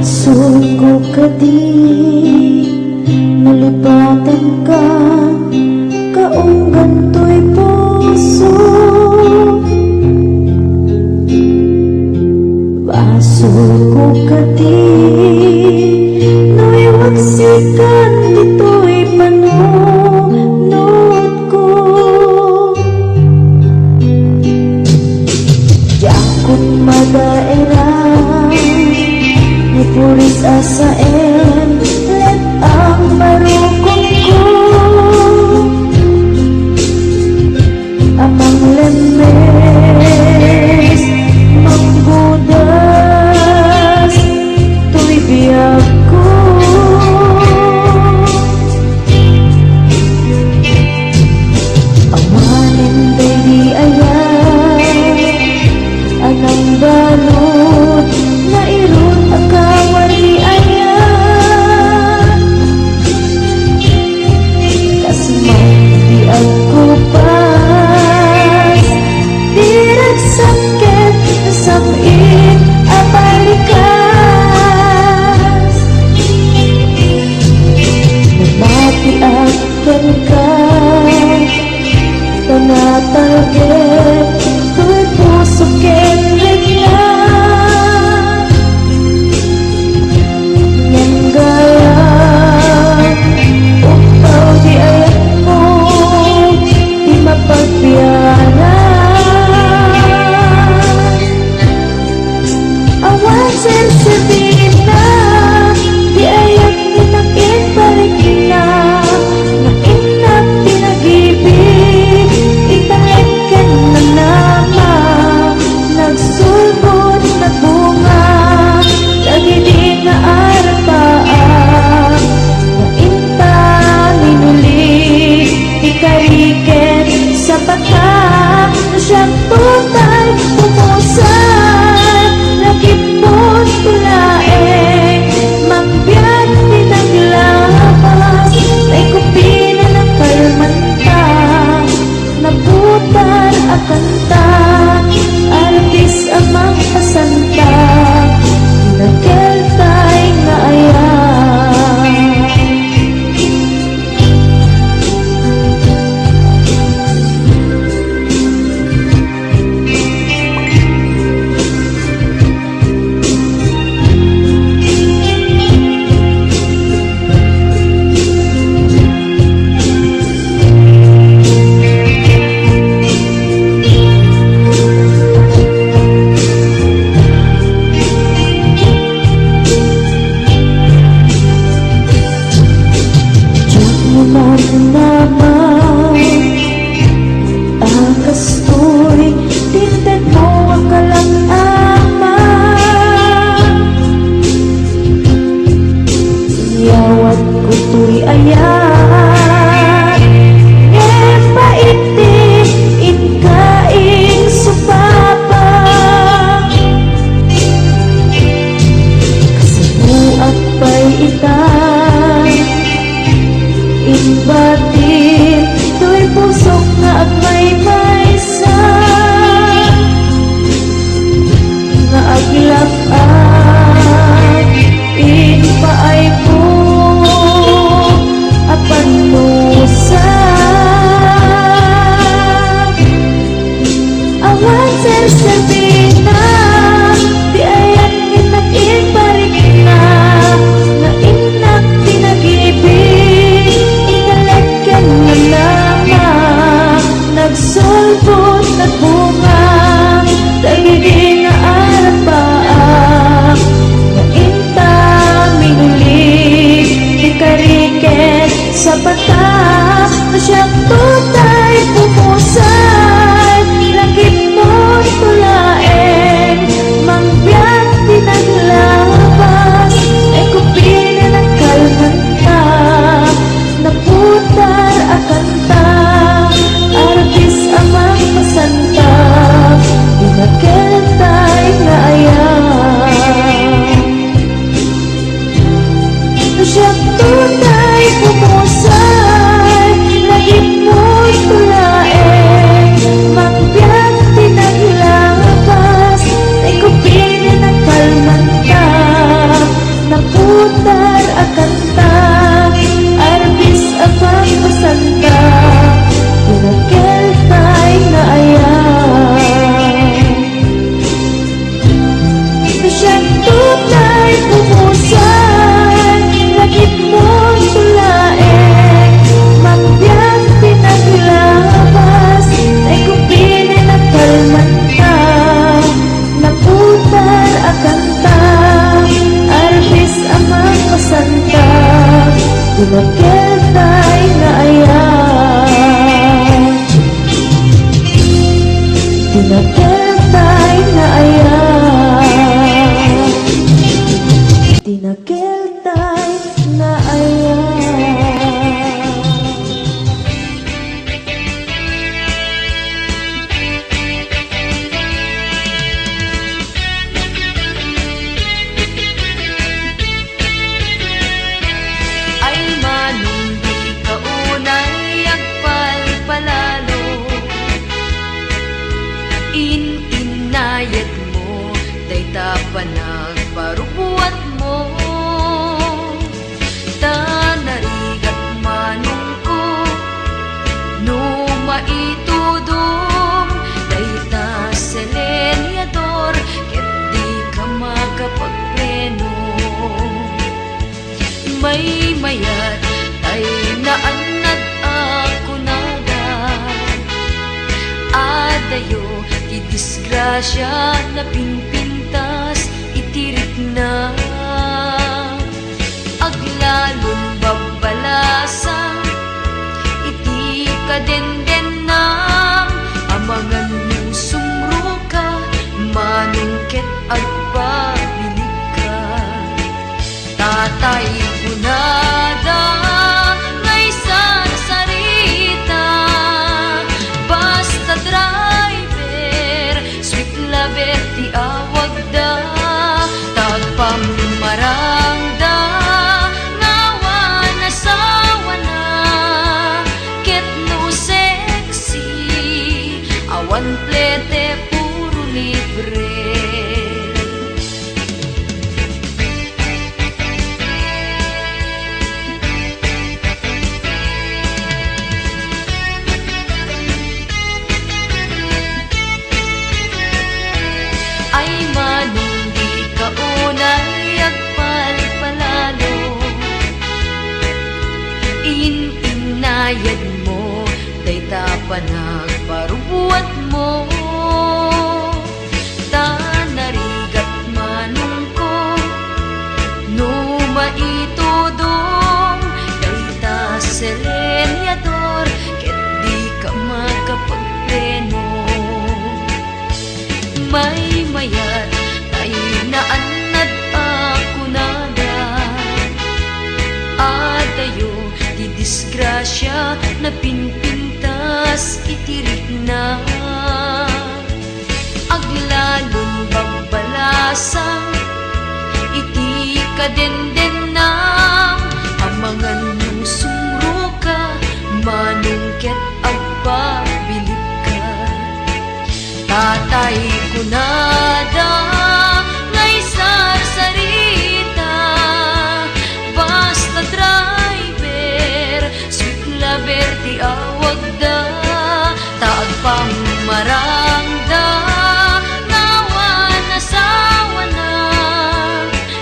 Basul ko kadi nalipatan ka kaunggan to'y puso. Basul ko kadi no'y waksikan dito'y panunod ko. Jakot madaera ni puris asaen let ang marukong ko. Amang lemes manggudas to'y biyag ko. Awanin day di ayan anang balot na irot akawan di ayan. Kasmang di ako pas dirag sakit samin abalikas. Namati akan ka tanatarget to'y puso kenrig na. Nyan gaya upaw di ayat mo di mapagbiyanan. Awan sasabihin na di ayat ninakin balik na na inak pinag-ibig italakan na nama nagsulbot na bunga lagi di na arapaan na inta minulit ikariket sa bata na siyang tutay pumusan nakipot tulaeng magbiyak pinaglabas may kupina ng kalmanta naputan akanta artis amang pasanta nagkeltay nga ayan. Naman akas to'y tinted mo ang kalangama. Yawat ko to'y ayan ngepaitin inkaing supapa. Kasibuak pa'y itan inbatin to'y pusok nga agmay maysa nga aglap-an inpaay po apan nusa. Awan sasabihin na di ayan inak inbarik na na inak pinag-ibig italakan na nama nagsulbot na bunga dagiti nga arapaan na inta minulit ikariket sa bata na siyang tutay pumusan langit mo tulae Tinakiltay na aya, tinakiltay na aya. Ay manong di ka unay agpalpalalo, inayad mo day tapanag parubuat mo, tanarigat manong ko no maitudom day ta selenyador ket di ka makapagpleno. May mayat tay naanad ako naga, adayo ti disgrasya na pinpintas itirik na, aglalon babalasa iti kadenden na, amangan mo sumro ka manungket agpabilik ka. Tatay kunada ngay sarsarita, basta driver sweet lover ti awag da, tagpamarangda ngawa na sawa na, ket no sexy awan plete puro libre. Ay manong di ka unay agpalpalalo, inayad mo day tapanag parubuat mo, tanarigat manong ko no maitudom day ta selenyador ket di ka makapagpleno. May mayat tayo naanad ako naga, adayo di disgrasya na pinpintas itirik na, aglalon babalasa iti kadenden na, amangan mo sumro ka manungket agpabilik ka. Tatay kunada ngay sarsarita, basta driver sweet lover ti awag da, tagpamarangda ngawa na sawa na,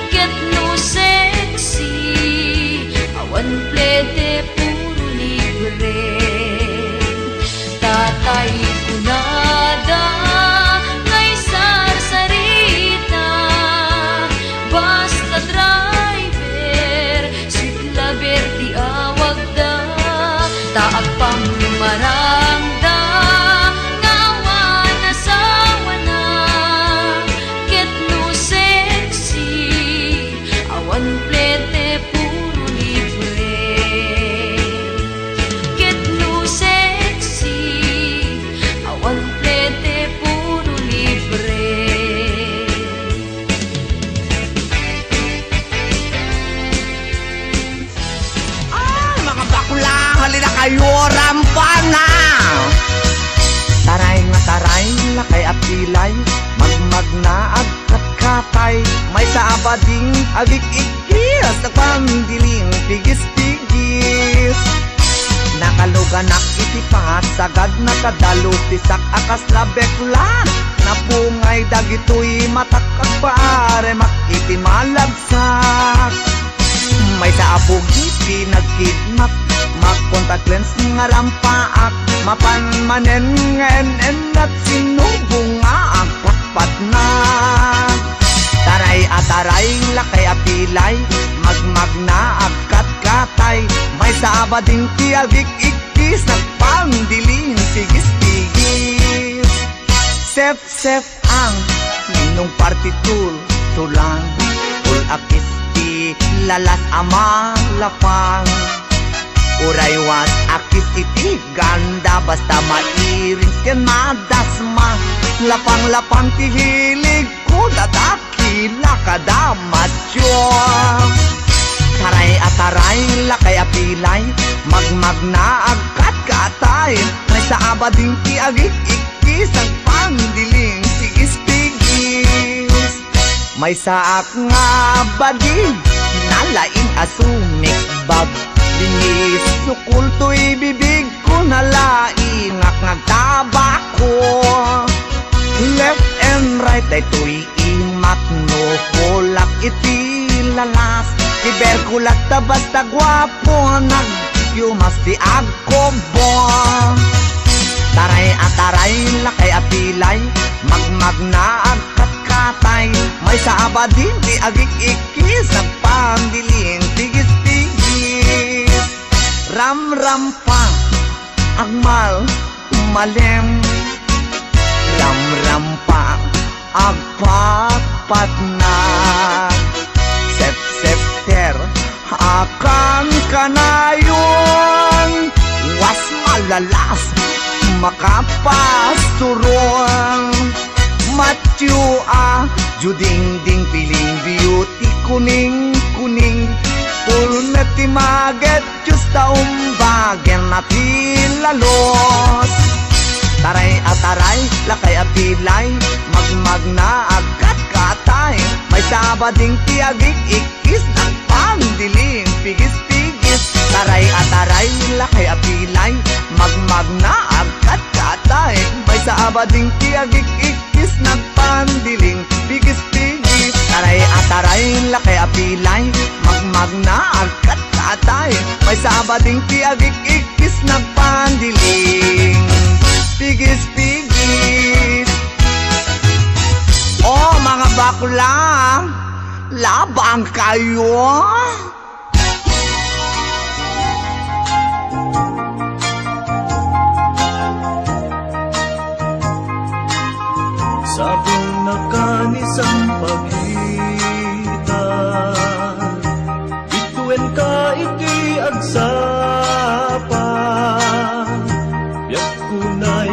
ket no sexy awan plete puro libre. Tatay kunada ngay sarsarita, basta driver sweet lover ti awag da, taag pamarangda ngawa na sawa na, ket no sexy awan plete puro libre. Ket no sexy awan plete puro libre. Mga bakla, halina kayo, rampana! Taray nga taray, lakay at pilay, magmagna at katkatay, may saabading agik-ikis, nagpamdiling tigis-tigis. Nakaluganak iti pangasagad, nakadalo tisak akas labekla, napungay dagitoy matak agpaare makiti malagsak. May saabog iti nagkidnap, mag-contact lens nga rampaak, mapanmanen nga en at sinubong nga ang pakpat na. Taray at taray, lakay apilay, magmagna agkat-katay, may saabading tiagik ikis, nagpangdiling tigis-tigis. Sep ang ninong partitul tulang ul akis ti lalas ama lapang uray was akis iti ganda basta mairing ken madasma lapang-lapang ti hilig ko dadakila kada macho taray ataray lakay apilay magmagna agkat katay may sa abading ti agik ikis ang pangdiling tigis-tigis may saak nga bading nalaing asumik bag linis sukul to'y bibig ko nalaing ngagtabako left and right ay to'y imak no kulak iti lalas Iberkulat ta basta gwapo nagyumas ti agkobo taray ataray lakay apilay magmagna agkat-katay may sa abadin ti agik ikis ang pangdiling tigis-tigis ram-ram pa agmal malem ram-ram pa agpat-pat na sep-septer akan kanayon was malalas makapasurong matyua juding-ding piling beauty kuning-kuning pulmet ti maget justa umbagen na ti lalos taray ataray lakay apilay magmagna agkat katay may sabading ti agik ikis ng pangdiling pigis-pigis taray ataray lakay apilay magmagna agkat katay may sabading ti agik ikis ng pangdiling pigis-pigis taray ataray lakay apilay magmagna agkat katay may sabading ti agik ikis ng pangdiling pigis-pigis. Oh, mga bakla, labang kayo. Sabong na kanisang pagita ituen ka iti agsapa biyak kunay